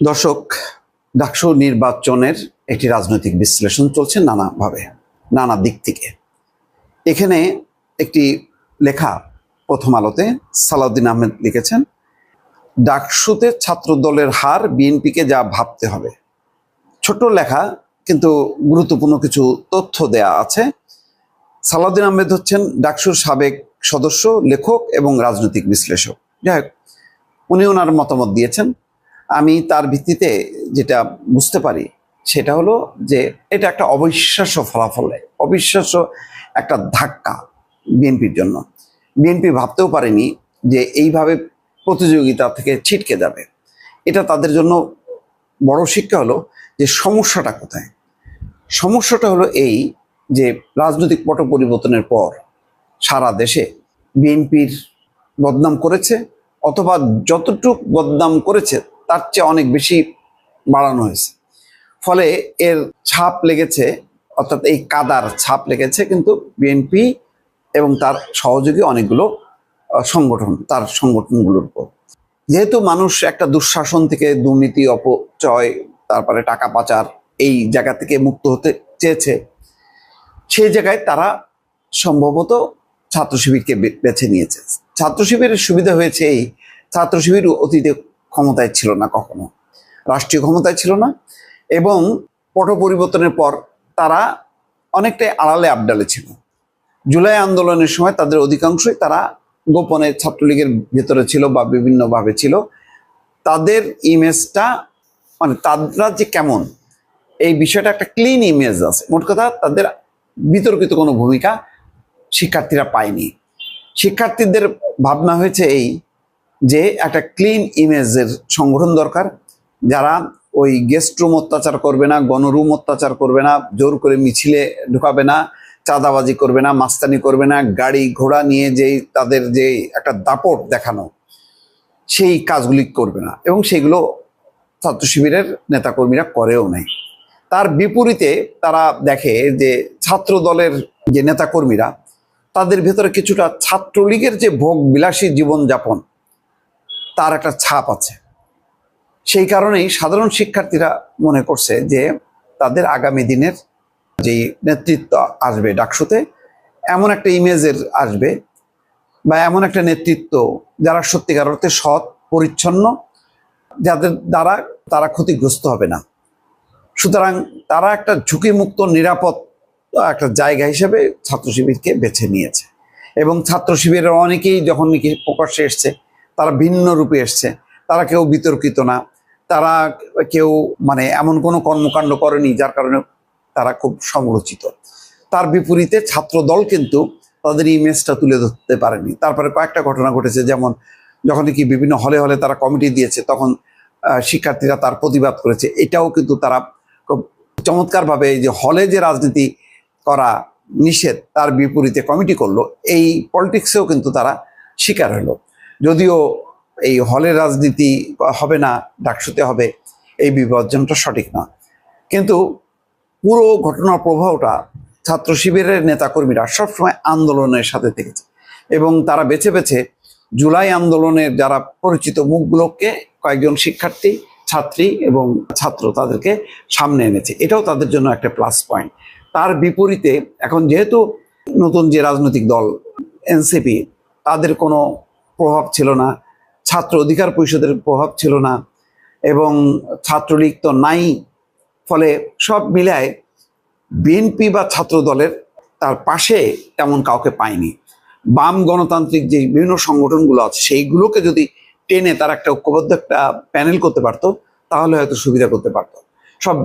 দর্শক, ডাকসু নির্বাচনের একটি রাজনৈতিক বিশ্লেষণ চলছে নানাভাবে, নানা দিক থেকে। এখানে একটি লেখা প্রথম আলোতে সালাউদ্দিন আহমেদ লিখেছেন, ডাকসুতে ছাত্র দলের হার বিএনপিকে যা ভাবতে হবে। ছোট লেখা, কিন্তু গুরুত্বপূর্ণ কিছু তথ্য দেয়া আছে। সালাউদ্দিন আহমেদ হচ্ছেন ডাকসুর সাবেক সদস্য, লেখক এবং রাজনৈতিক বিশ্লেষক। যাই হোক, উনি ওনার মতামত দিয়েছেন। আমি তার ভিত্তিতে যেটা বুঝতে পারি সেটা হলো যে এটা একটা অবিশ্বাস্য ফলাফল, অবিশ্বাস্য একটা ধাক্কা বিএনপির জন্য। বিএনপি ভাবতেও পারেনি যে এইভাবে প্রতিযোগিতা থেকে ছিটকে যাবে। এটা তাদের জন্য বড় শিক্ষা হলো যে সমস্যাটা কোথায়। সমস্যাটা হলো এই যে রাজনৈতিক পট পরিবর্তনের পর সারা দেশে বিএনপির বদনাম করেছে, অথবা যতটুক বদনাম করেছে তার চেয়ে অনেক বেশি বাড়ানো হয়েছে। ফলে এর ছাপ লেগেছে, অর্থাৎ এই কাদার ছাপ লেগেছে কিন্তু বিএনপি এবং তার সহযোগী অনেকগুলো সংগঠন, তার সংগঠনগুলোর উপর। যেহেতু মানুষ একটা দুঃশাসন থেকে, দুর্নীতি, অপচয়, তারপরে টাকা পাচার, এই জায়গা থেকে মুক্ত হতে চেয়েছে, সেই জায়গায় তারা সম্ভবত ছাত্র শিবিরকে বেছে নিয়েছে। ছাত্র শিবিরের সুবিধা হয়েছে এই, ছাত্র শিবির অতীতে ক্ষমতায় ছিল না, কখনো রাষ্ট্রীয় ক্ষমতায় ছিল না, এবং পট পরিবর্তনের পর তারা অনেকটাই আড়ালে আবডালে ছিল। জুলাই আন্দোলনের সময় তাদের অধিকাংশই তারা গোপনে ছাত্রলীগের ভেতরে ছিল বা বিভিন্নভাবে ছিল। তাদের ইমেজটা, মানে তারা যে কেমন, এই বিষয়টা একটা ক্লিন ইমেজ আছে। মোট কথা, তাদের বিতর্কিত কোনো ভূমিকা শিক্ষার্থীরা পায়নি। শিক্ষার্থীদের ভাবনা হয়েছে এই যে একটা ক্লিন ইমেজের সংগঠন দরকার, যারা ওই গেস্ট রুম অত্যাচার করবে না, গণরুম অত্যাচার করবে না, জোর করে মিছিলে ঢুকাবে না, চাঁদাবাজি করবে না, মাস্তানি করবে না, গাড়ি ঘোড়া নিয়ে যেই তাদের যে একটা দাপট দেখানো, সেই কাজগুলি করবে না, এবং সেগুলো ছাত্র শিবিরের নেতাকর্মীরা করেও নাই। তার বিপরীতে তারা দেখে যে ছাত্র দলের যে নেতাকর্মীরা, তাদের ভেতরে কিছুটা ছাত্রলীগের যে ভোগ বিলাসী জীবনযাপন, তার একটা ছাপ আছে। সেই কারণেই সাধারণ শিক্ষার্থীরা মনে করছে যে তাদের আগামী দিনের যেই নেতৃত্ব আসবে ডাকসুতে, এমন একটা ইমেজের আসবে বা এমন একটা নেতৃত্ব যারা সত্যিকার অর্থে সৎ, পরিচ্ছন্ন, যাদের দ্বারা তারা ক্ষতিগ্রস্ত হবে না। সুতরাং তারা একটা ঝুঁকিমুক্ত, নিরাপদ একটা জায়গা হিসেবে ছাত্র শিবিরকে বেছে নিয়েছে। এবং ছাত্র শিবিরের অনেকেই যখন নাকি প্রকাশ্যে এসছে, তারা ভিন্ন রূপে এসছে। তারা কেউ বিতর্কিত না, তারা কেউ মানে এমন কোনো কর্মকাণ্ড করেনি যার কারণে তারা খুব সমালোচিত। তার বিপরীতে ছাত্র দল কিন্তু তাদের ইমেজটা তুলে ধরতে পারেনি। তারপরে কয়েকটা ঘটনা ঘটেছে, যেমন যখন কি বিভিন্ন হলে হলে তারা কমিটি দিয়েছে, তখন শিক্ষার্থীরা তার প্রতিবাদ করেছে। এটাও কিন্তু তারা খুব চমৎকারভাবে, এই যে হলে যে রাজনীতি করা নিষেধ, তার বিপরীতে কমিটি করলো, এই পলিটিক্সেও কিন্তু তারা শিকার হলো। যদিও এই হলের রাজনীতি হবে না, ডাকসুতে হবে, এই বিভাজনটা সঠিক না, কিন্তু পুরো ঘটনার প্রভাবটা ছাত্র শিবিরের নেতাকর্মীরা সবসময় আন্দোলনের সাথে থেকেছে, এবং তারা বেছে বেছে জুলাই আন্দোলনের যারা পরিচিত মুখগুলোকে, কয়েকজন শিক্ষার্থী, ছাত্রী এবং ছাত্র, তাদেরকে সামনে এনেছে। এটাও তাদের জন্য একটা প্লাস পয়েন্ট। তার বিপরীতে এখন যেহেতু নতুন যে রাজনৈতিক দল এনসিপি, তাদের কোনো প্রভাব ছিল না, ছাত্র অধিকার পরিষদের প্রভাব ছিল না, এবং ছাত্রলীগ তো নাই। ফলে সব মিলায় বিএনপি বা ছাত্র দলের তার পাশে তেমন কাউকে পায়নি। বাম গণতান্ত্রিক যে বিভিন্ন সংগঠনগুলো আছে, সেইগুলোকে যদি টেনে তার একটা ঐক্যবদ্ধ একটা প্যানেল করতে পারতো, তাহলে হয়তো সুবিধা করতে পারতো। সব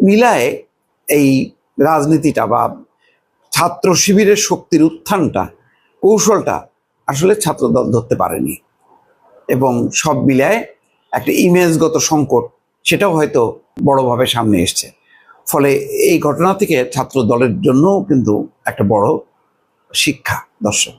মিলায় এই রাজনীতিটা বা ছাত্র শিবিরের শক্তির উত্থানটা, কৌশলটা আসলে ছাত্র দল ধরতে পারেনি, এবং সব মিলায় একটা ইমেজগত সংকট, সেটাও হয়তো বড়ভাবে সামনে এসছে। ফলে এই ঘটনা থেকে ছাত্র দলের জন্যও কিন্তু একটা বড় শিক্ষা। দর্শক।